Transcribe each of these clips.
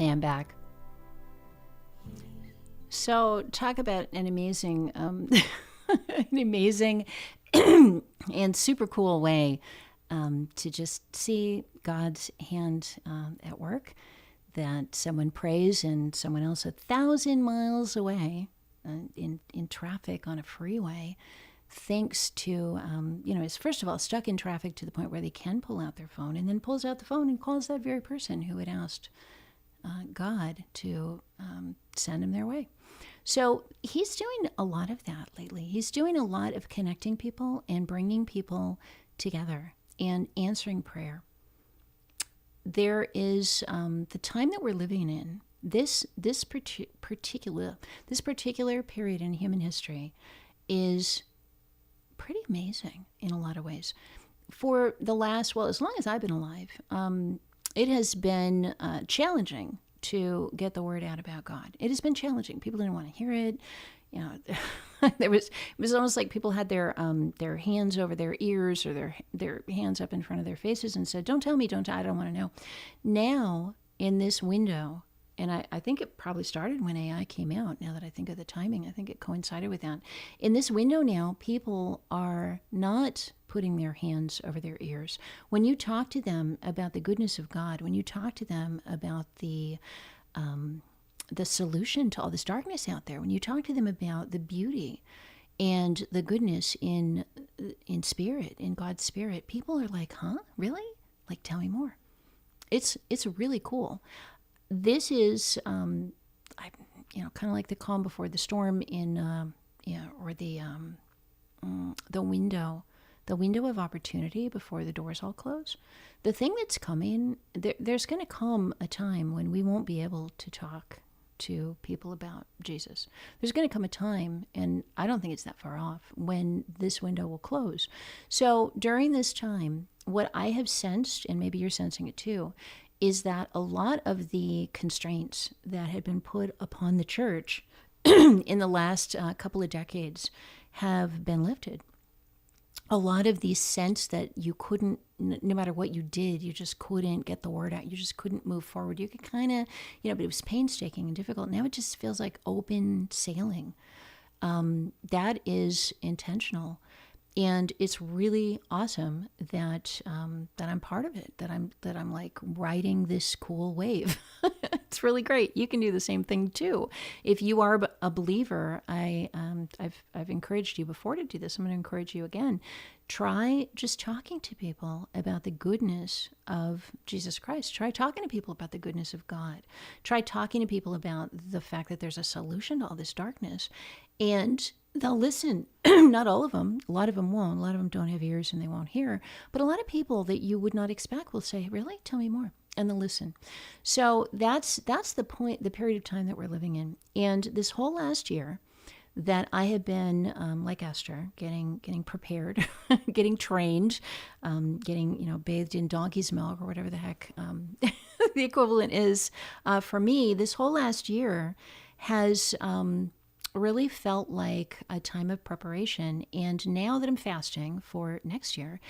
Hey, I'm back. So, talk about an amazing, an amazing and super cool way to just see God's hand at work. That someone prays and someone else 1,000 miles away in traffic on a freeway thinks to, is first of all stuck in traffic to the point where they can pull out their phone, and then pulls out the phone and calls that very person who had asked God to send him their way. So he's doing a lot of that lately. He's doing a lot of connecting people and bringing people together and answering prayer. There is the time that we're living in. This particular period in human history is pretty amazing in a lot of ways. For the last, as long as I've been alive, it has been challenging to get the word out about God. It has been challenging. People didn't want to hear it. It was almost like people had their hands over their ears or their hands up in front of their faces and said, "Don't tell me, I don't want to know." Now, in this window, and I think it probably started when AI came out. Now that I think of the timing, I think it coincided with that. In this window now, people are not putting their hands over their ears. When you talk to them about the goodness of God, when you talk to them about the solution to all this darkness out there, when you talk to them about the beauty and the goodness in spirit, in God's spirit, people are like, "Huh? Really? Like, tell me more." It's really cool. This is, kind of like the calm before the storm in, or the window of opportunity before the doors all close. The thing that's coming, there's going to come a time when we won't be able to talk to people about Jesus. There's going to come a time, and I don't think it's that far off, when this window will close. So during this time, what I have sensed, and maybe you're sensing it too, is that a lot of the constraints that had been put upon the church in the last couple of decades have been lifted. A lot of the sense that you couldn't, no matter what you did, you just couldn't get the word out. You just couldn't move forward. You could kind of, but it was painstaking and difficult. Now it just feels like open sailing. That is intentional. And it's really awesome that I'm part of it. That I'm like riding this cool wave. It's really great. You can do the same thing too. If you are a believer, I've encouraged you before to do this. I'm going to encourage you again. Try just talking to people about the goodness of Jesus Christ. Try talking to people about the goodness of God. Try talking to people about the fact that there's a solution to all this darkness, and they'll listen. Not all of them. A lot of them won't. A lot of them don't have ears and they won't hear. But a lot of people that you would not expect will say, "Really? Tell me more." And they'll listen. So that's the point, the period of time that we're living in. And this whole last year that I have been, like Esther, getting prepared, getting trained, getting, bathed in donkey's milk or whatever the heck the equivalent is. For me, this whole last year has really felt like a time of preparation. And now that I'm fasting for next year,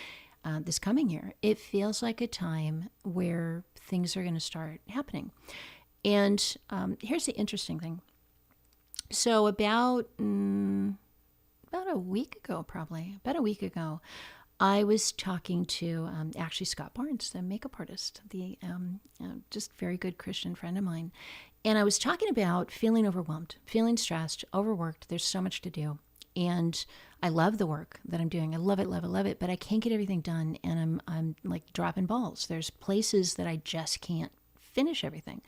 this coming year, it feels like a time where things are going to start happening. And here's the interesting thing. So about a week ago, I was talking to actually Scott Barnes, the makeup artist, the just very good Christian friend of mine. And I was talking about feeling overwhelmed, feeling stressed, overworked. There's so much to do. And I love the work that I'm doing. I love it, but I can't get everything done. And I'm like dropping balls. There's places that I just can't finish everything.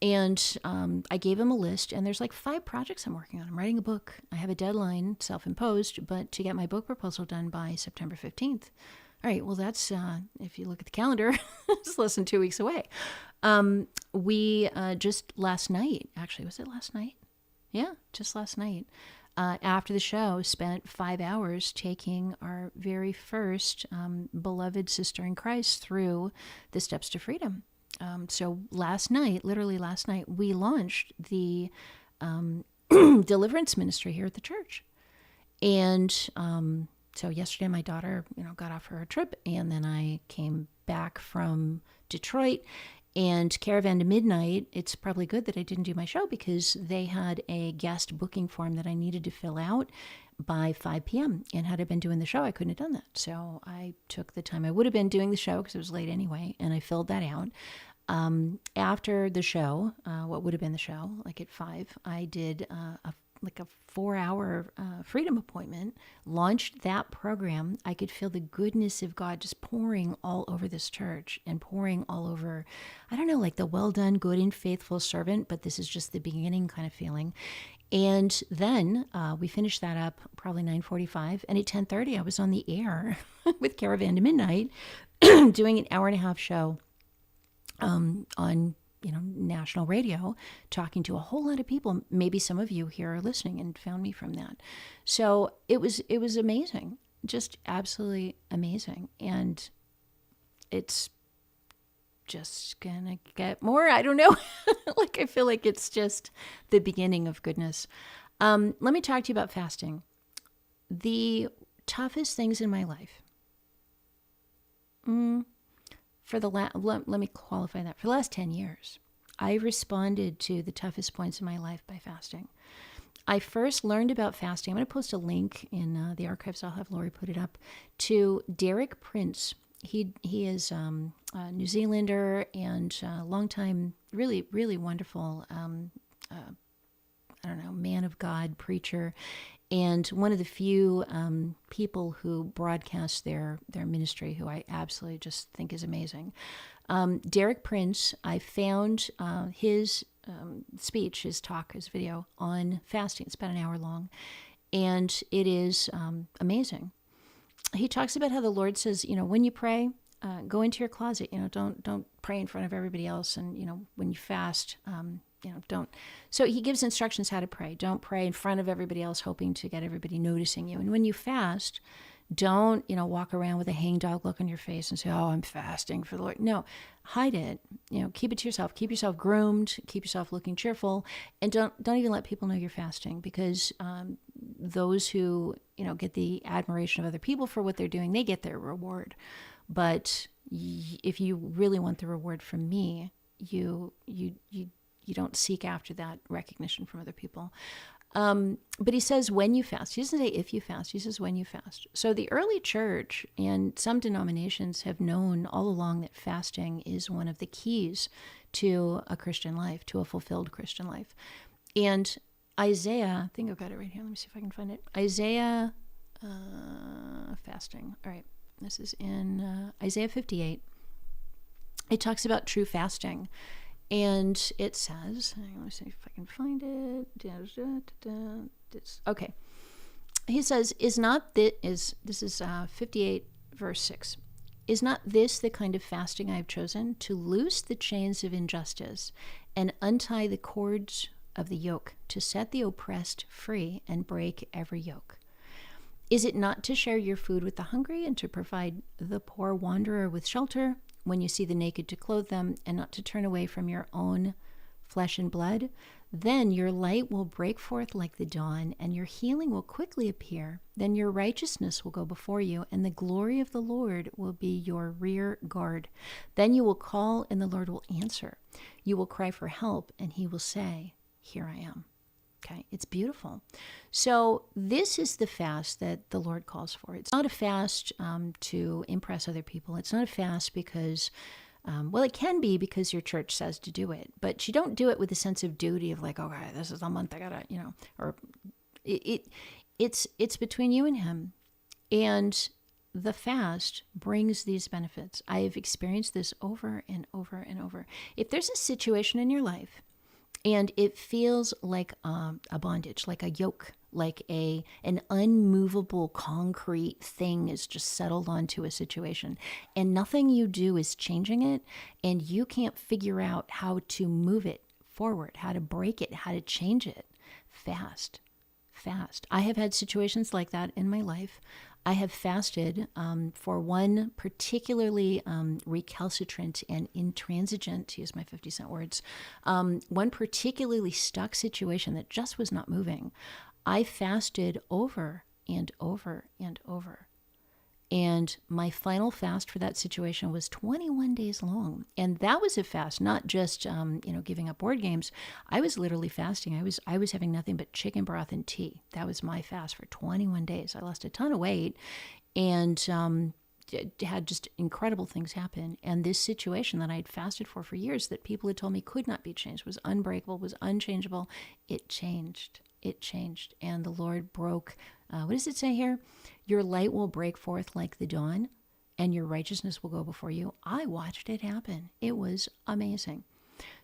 And I gave him a list, and there's like 5 projects I'm working on. I'm writing a book. I have a deadline, self-imposed, but to get my book proposal done by September 15th. All right, well, that's, if you look at the calendar, it's less than 2 weeks away. We just last night, actually, was it last night? Yeah, just last night. After the show, spent 5 hours taking our very first beloved sister in Christ through the steps to freedom. So literally last night, we launched the deliverance ministry here at the church. And so yesterday, my daughter, got off her trip, and then I came back from Detroit, And Caravan to Midnight, it's probably good that I didn't do my show because they had a guest booking form that I needed to fill out by 5 p.m. And had I been doing the show, I couldn't have done that. So I took the time I would have been doing the show because it was late anyway, and I filled that out. After the show, what would have been the show, like at 5, I did a 4-hour freedom appointment, launched that program. I could feel the goodness of God just pouring all over this church and pouring all over, I don't know, like the well done, good and faithful servant, but this is just the beginning kind of feeling. And then we finished that up probably 9:45, and at 10:30 I was on the air with Caravan to Midnight doing an hour-and-a-half show on national radio, talking to a whole lot of people. Maybe some of you here are listening and found me from that. So it was amazing, just absolutely amazing. And it's just gonna get more. I don't know. Like, I feel like it's just the beginning of goodness. Let me talk to you about fasting. The toughest things in my life. Let me qualify that. For the last 10 years, I responded to the toughest points in my life by fasting. I first learned about fasting. I'm going to post a link in the archives. I'll have Lori put it up, to Derek Prince. He is a New Zealander and longtime, really, really wonderful, man of God, preacher, and one of the few people who broadcast their ministry, who I absolutely just think is amazing. Derek Prince, I found his speech, his talk, his video on fasting. It's about an hour long, and it is amazing. He talks about how the Lord says, when you pray, go into your closet. Don't pray in front of everybody else, and when you fast, don't. So he gives instructions how to pray. Don't pray in front of everybody else, hoping to get everybody noticing you. And when you fast, don't, walk around with a hangdog look on your face and say, "Oh, I'm fasting for the Lord." No, hide it. Keep it to yourself. Keep yourself groomed. Keep yourself looking cheerful, and don't even let people know you're fasting, because those who get the admiration of other people for what they're doing, they get their reward. But if you really want the reward from me, you don't seek after that recognition from other people. But he says when you fast. He doesn't say if you fast. He says when you fast. So the early church and some denominations have known all along that fasting is one of the keys to a Christian life, to a fulfilled Christian life. And Isaiah, I think I've got it right here. Let me see if I can find it. Isaiah fasting. All right. This is in Isaiah 58. It talks about true fasting. And it says, let me see if I can find it. Okay. He says, this is 58 verse 6. Is not this the kind of fasting I have chosen, to loose the chains of injustice and untie the cords of the yoke, to set the oppressed free and break every yoke? Is it not to share your food with the hungry and to provide the poor wanderer with shelter, when you see the naked to clothe them, and not to turn away from your own flesh and blood? Then your light will break forth like the dawn, and your healing will quickly appear. Then your righteousness will go before you, and the glory of the Lord will be your rear guard. Then you will call, and the Lord will answer. You will cry for help, and he will say, "Here I am." Okay, it's beautiful. So this is the fast that the Lord calls for. It's not a fast to impress other people. It's not a fast because, it can be because your church says to do it, but you don't do it with a sense of duty of like, okay, this is a month I gotta, or it's between you and him. And the fast brings these benefits. I have experienced this over and over and over. If there's a situation in your life and it feels like a bondage, like a yoke, like an unmovable concrete thing is just settled onto a situation, and nothing you do is changing it, and you can't figure out how to move it forward, how to break it, how to change it, fast. I have had situations like that in my life. I have fasted for one particularly recalcitrant and intransigent, to use my 50-cent words, one particularly stuck situation that just was not moving. I fasted over and over and over. And my final fast for that situation was 21 days long. And that was a fast, not just, giving up board games. I was literally fasting. I was having nothing but chicken broth and tea. That was my fast for 21 days. I lost a ton of weight and had just incredible things happen. And this situation that I had fasted for years that people had told me could not be changed, was unbreakable, was unchangeable, it changed. It changed. And the Lord broke, what does it say here? Your light will break forth like the dawn, and your righteousness will go before you. I watched it happen. It was amazing.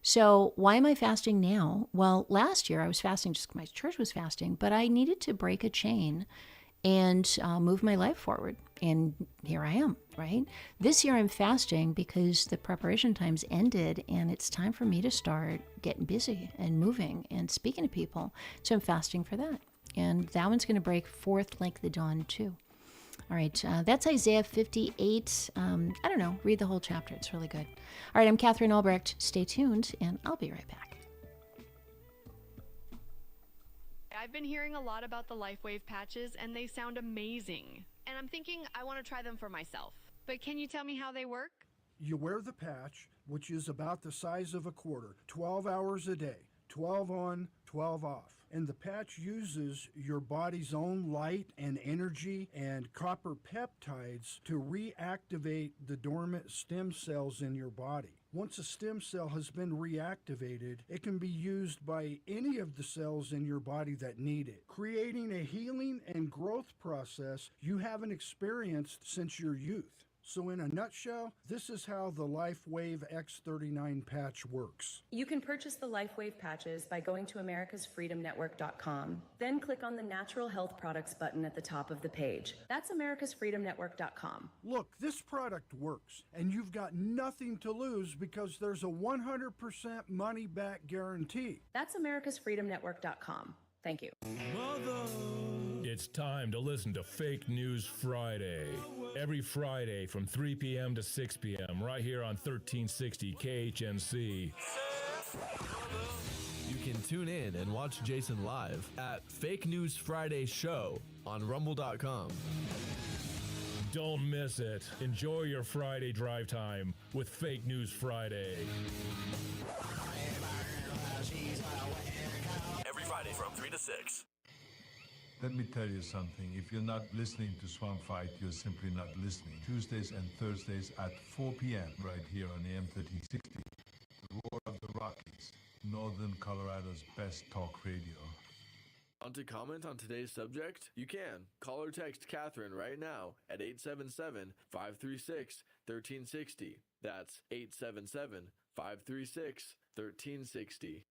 So why am I fasting now? Well, last year I was fasting just because my church was fasting, but I needed to break a chain and move my life forward. And here I am, right? This year I'm fasting because the preparation time's ended and it's time for me to start getting busy and moving and speaking to people. So I'm fasting for that. And that one's going to break forth like the dawn too. All right, that's Isaiah 58. I don't know, read the whole chapter. It's really good. All right, I'm Katherine Albrecht. Stay tuned, and I'll be right back. I've been hearing a lot about the LifeWave patches, and they sound amazing. And I'm thinking I want to try them for myself. But can you tell me how they work? You wear the patch, which is about the size of a quarter, 12 hours a day, 12 on, 12 off. And the patch uses your body's own light and energy and copper peptides to reactivate the dormant stem cells in your body. Once a stem cell has been reactivated, it can be used by any of the cells in your body that need it, creating a healing and growth process you haven't experienced since your youth. So in a nutshell, this is how the LifeWave X39 patch works. You can purchase the LifeWave patches by going to americasfreedomnetwork.com. Then click on the Natural Health Products button at the top of the page. That's americasfreedomnetwork.com. Look, this product works, and you've got nothing to lose because there's a 100% money-back guarantee. That's americasfreedomnetwork.com. Thank you. It's time to listen to Fake News Friday. Every Friday from 3 p.m. to 6 p.m. right here on 1360 KHNC. You can tune in and watch Jason live at Fake News Friday Show on rumble.com. Don't miss it. Enjoy your Friday drive time with Fake News Friday. Every Friday from 3 to 6. Let me tell you something. If you're not listening to Swamp Fight, you're simply not listening. Tuesdays and Thursdays at 4 p.m. right here on AM 1360. The Roar of the Rockies, Northern Colorado's best talk radio. Want to comment on today's subject? You can. Call or text Katherine right now at 877-536-1360. That's 877-536-1360.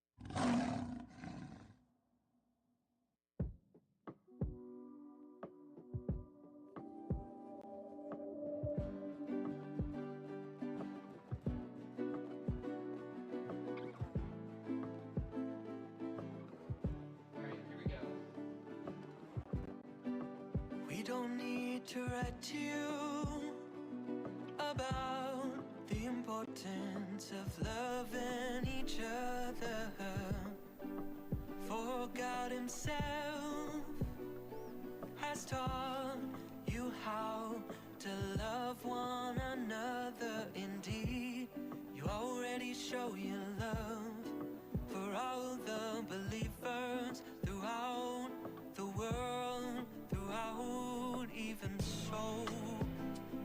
We don't need to write to you about the importance of loving each other. For God Himself has taught you how to love one another. Indeed, you already show your love for all the believers throughout the world, throughout even so.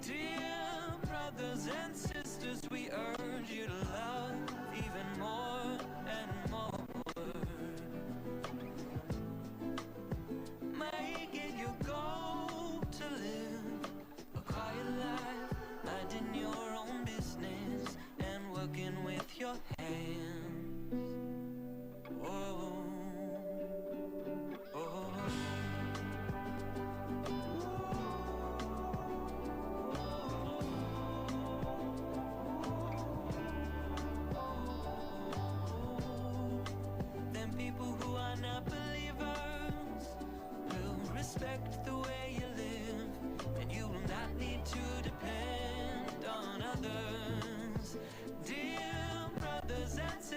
Dear brothers and sisters, we urge you to love even more and more. Make it your goal to live a quiet life, minding your own business and working with your hands. Whoa. Respect the way you live, and you will not need to depend on others. Dear brothers and sisters,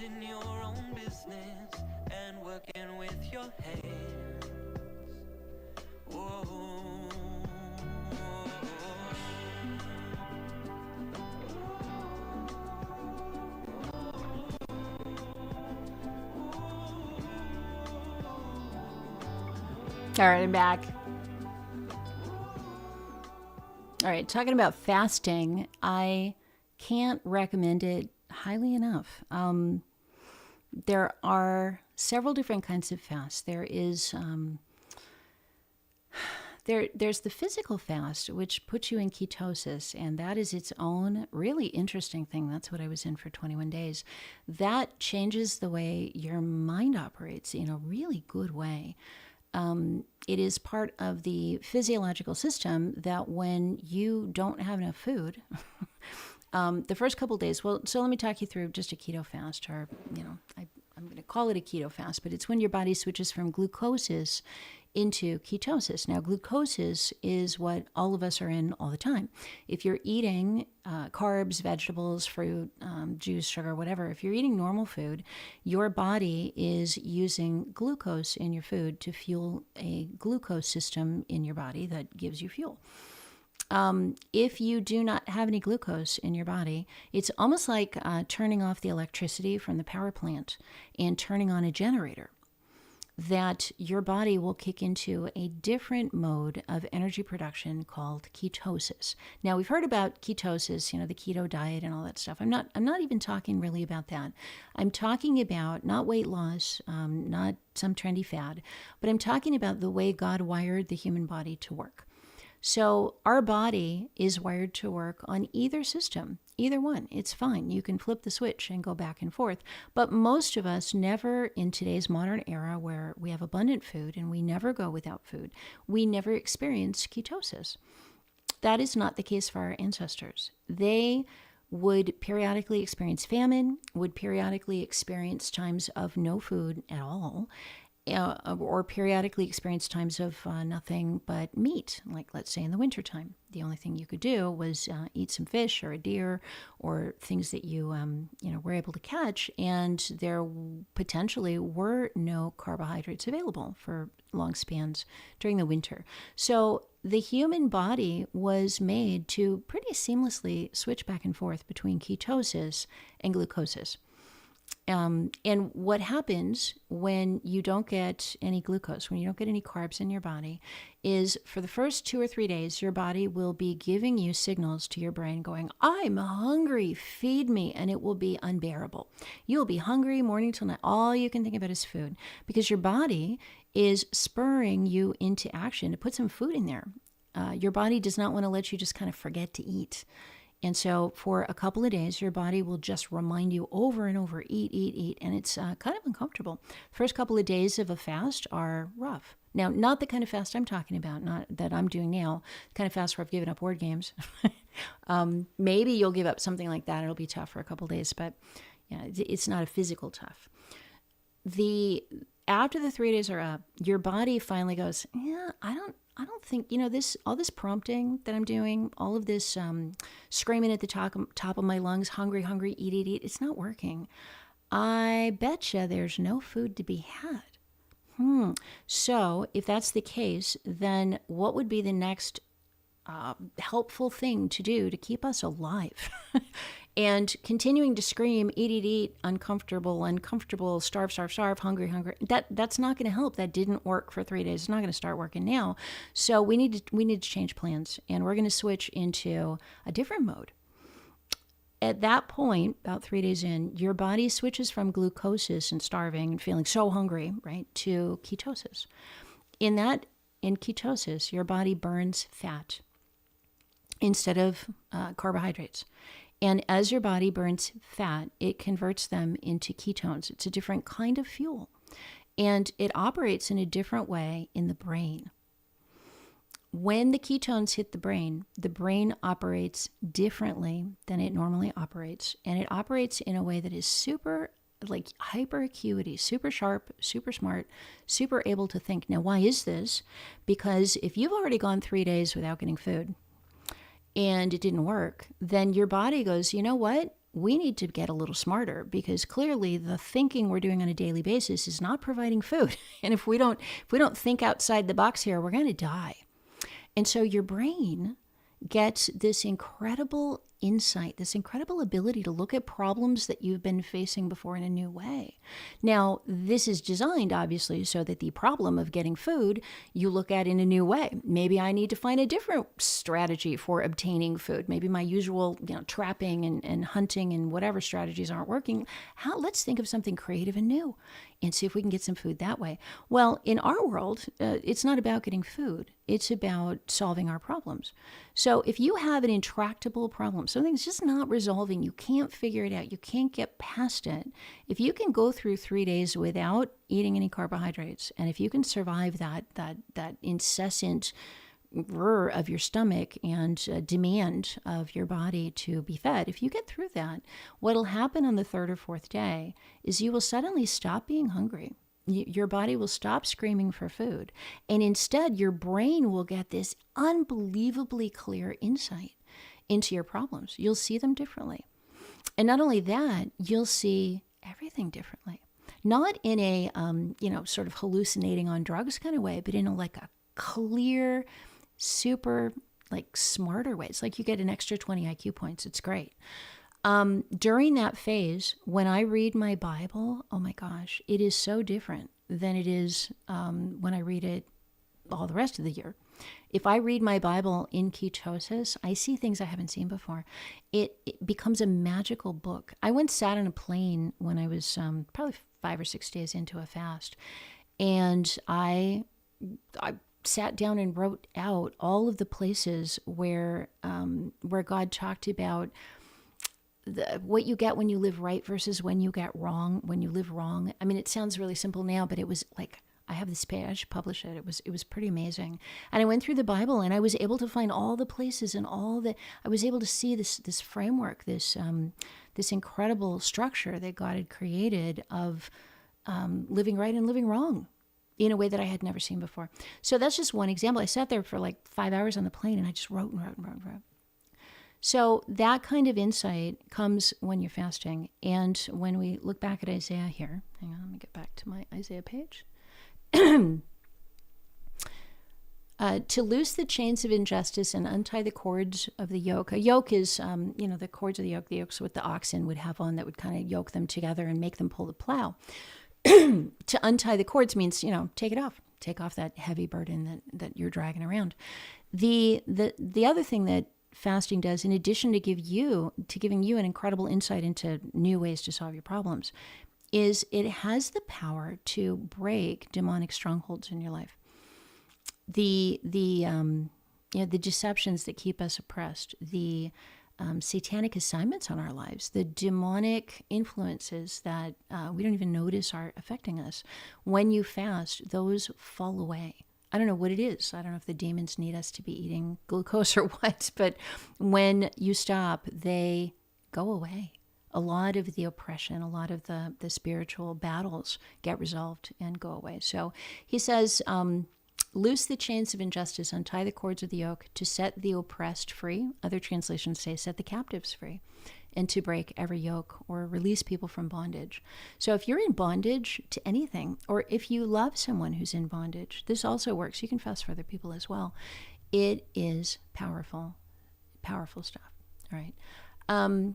minding your own business and working with your hands. Whoa. All right, I'm back. All right, talking about fasting, I can't recommend it highly enough. There are several different kinds of fast. There is there's the physical fast, which puts you in ketosis, and that is its own really interesting thing. That's what I was in for 21 days. That changes the way your mind operates in a really good way. It is part of the physiological system that when you don't have enough food, the first couple of days, well, so let me talk you through just a keto fast, or, I'm going to call it a keto fast, but it's when your body switches from glucosis into ketosis. Now, glucosis is what all of us are in all the time. If you're eating carbs, vegetables, fruit, juice, sugar, whatever, if you're eating normal food, your body is using glucose in your food to fuel a glucose system in your body that gives you fuel. If you do not have any glucose in your body, it's almost like turning off the electricity from the power plant and turning on a generator, that your body will kick into a different mode of energy production called ketosis. Now, we've heard about ketosis, the keto diet and all that stuff. I'm not even talking really about that. I'm talking about not weight loss, not some trendy fad, but I'm talking about the way God wired the human body to work. So our body is wired to work on either system, either one. It's fine. You can flip the switch and go back and forth. But most of us never, in today's modern era where we have abundant food and we never go without food, we never experience ketosis. That is not the case for our ancestors. They would periodically experience famine, would periodically experience times of no food at all, or periodically experience times of nothing but meat, like let's say in the wintertime. The only thing you could do was eat some fish or a deer or things that you were able to catch, and there potentially were no carbohydrates available for long spans during the winter. So the human body was made to pretty seamlessly switch back and forth between ketosis and glucosis. And what happens when you don't get any glucose, when you don't get any carbs in your body, is for the first 2 or 3 days, your body will be giving you signals to your brain going, I'm hungry, feed me, and it will be unbearable. You'll be hungry morning till night. All you can think about is food, because your body is spurring you into action to put some food in there. Your body does not want to let you just kind of forget to eat. And so for a couple of days, your body will just remind you over and over, eat, and it's kind of uncomfortable. First couple of days of a fast are rough. Now, not the kind of fast I'm talking about, not that I'm doing now, the kind of fast where I've given up board games. Maybe you'll give up something like that. It'll be tough for a couple of days, but it's not a physical tough. After the 3 days are up, your body finally goes, I don't think, all this prompting that I'm doing, all of this screaming at the top of my lungs, hungry, eat, it's not working. I betcha there's no food to be had. So if that's the case, then what would be the next helpful thing to do to keep us alive? And continuing to scream, eat, uncomfortable, starve, hungry. That's not going to help. That didn't work for 3 days. It's not going to start working now. So we need to change plans, and we're going to switch into a different mode. At that point, about 3 days in, your body switches from glucosis and starving and feeling so hungry, right, to ketosis. In ketosis, your body burns fat instead of carbohydrates. And as your body burns fat, it converts them into ketones. It's a different kind of fuel. And it operates in a different way in the brain. When the ketones hit the brain operates differently than it normally operates. And it operates in a way that is super, like hyper acuity, super sharp, super smart, super able to think. Now, why is this? Because if you've already gone 3 days without getting food, and it didn't work, then your body goes, you know what? we need to get a little smarter, because clearly the thinking we're doing on a daily basis is not providing food. And if we don't think outside the box here, we're going to die. And so your brain gets this incredible insight, this incredible ability to look at problems that you've been facing before in a new way. Now, this is designed, obviously, so that the problem of getting food, you look at in a new way. Maybe I need to find a different strategy for obtaining food. Maybe my usual, trapping and hunting and whatever strategies aren't working. Let's think of something creative and new and see if we can get some food that way. Well, in our world, it's not about getting food. It's about solving our problems. So if you have an intractable problem, something's just not resolving, you can't figure it out, you can't get past it, if you can go through 3 days without eating any carbohydrates, and if you can survive that incessant roar of your stomach and demand of your body to be fed, if you get through that, what'll happen on the third or fourth day is you will suddenly stop being hungry. Your body will stop screaming for food. And instead, your brain will get this unbelievably clear insight into your problems. You'll see them differently. And not only that, you'll see everything differently. Not in a, sort of hallucinating on drugs kind of way, but in a clear, super, smarter way. It's like you get an extra 20 IQ points. It's great. During that phase, when I read my Bible, oh my gosh, it is so different than it is when I read it all the rest of the year. If I read my Bible in ketosis, I see things I haven't seen before. It becomes a magical book. I once sat on a plane when I was probably 5 or 6 days into a fast, and I sat down and wrote out all of the places where God talked about what you get when you live right versus when you get wrong, when you live wrong. I mean, it sounds really simple now, but it was like, I have this page, I should publish it. It was pretty amazing. And I went through the Bible and I was able to find all the places and I was able to see this framework, this incredible structure that God had created of living right and living wrong in a way that I had never seen before. So that's just one example. I sat there for 5 hours on the plane and I just wrote and wrote and wrote and wrote. So that kind of insight comes when you're fasting. And when we look back at Isaiah here, hang on, let me get back to my Isaiah page. To loose the chains of injustice and untie the cords of the yoke. A yoke is, the cords of the yoke. The yoke's what the oxen would have on that would kind of yoke them together and make them pull the plow. To untie the cords means, take it off. Take off that heavy burden that you're dragging around. The other thing that fasting does, in addition to giving you an incredible insight into new ways to solve your problems, is it has the power to break demonic strongholds in your life. The deceptions that keep us oppressed, the satanic assignments on our lives, the demonic influences that we don't even notice are affecting us. When you fast, those fall away. I don't know what it is. I don't know if the demons need us to be eating glucose or what, but when you stop, they go away. A lot of the oppression, a lot of the spiritual battles get resolved and go away. So he says, loose the chains of injustice, untie the cords of the yoke, to set the oppressed free. Other translations say set the captives free, and to break every yoke or release people from bondage. So if you're in bondage to anything, or if you love someone who's in bondage, this also works. You can fast for other people as well. It is powerful, powerful stuff. All right.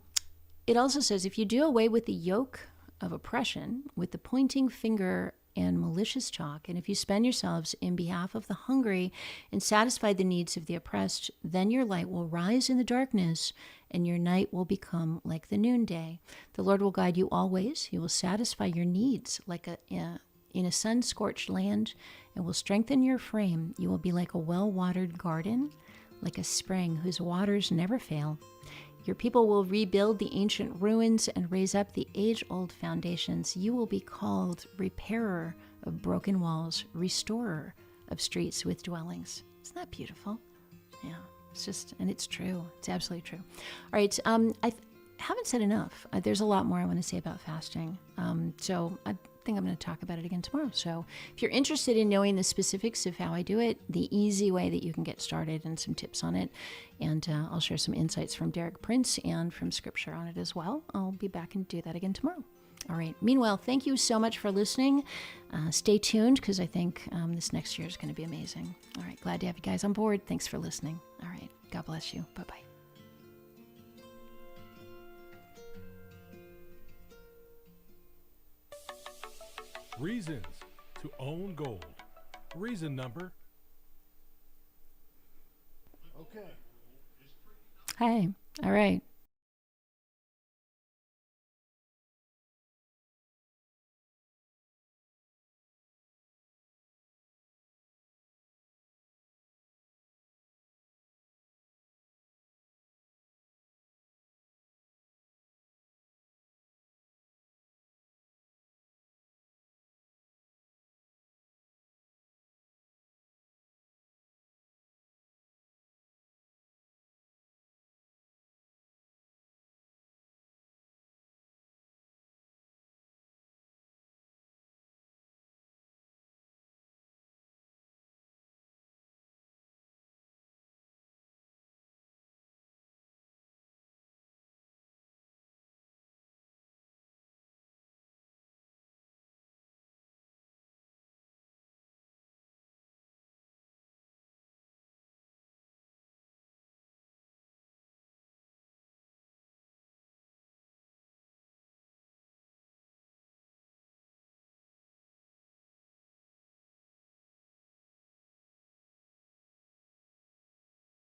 It also says, if you do away with the yoke of oppression, with the pointing finger and malicious talk, and if you spend yourselves in behalf of the hungry and satisfy the needs of the oppressed, then your light will rise in the darkness and your night will become like the noonday. The Lord will guide you always. He will satisfy your needs like in a sun-scorched land, and will strengthen your frame. You will be like a well-watered garden, like a spring whose waters never fail. Your people will rebuild the ancient ruins and raise up the age-old foundations. You will be called repairer of broken walls, restorer of streets with dwellings. Isn't that beautiful? Yeah, it's just, and it's true. It's absolutely true. All right, I haven't said enough. There's a lot more I want to say about fasting. So think I'm going to talk about it again tomorrow. So if you're interested in knowing the specifics of how I do it, the easy way that you can get started and some tips on it, and I'll share some insights from Derek Prince and from scripture on it as well. I'll be back and do that again tomorrow. All right. Meanwhile, thank you so much for listening. Stay tuned because I think this next year is going to be amazing. All right. Glad to have you guys on board. Thanks for listening. All right. God bless you. Bye-bye. Reasons to own gold. Reason number. Okay. Hi. All right.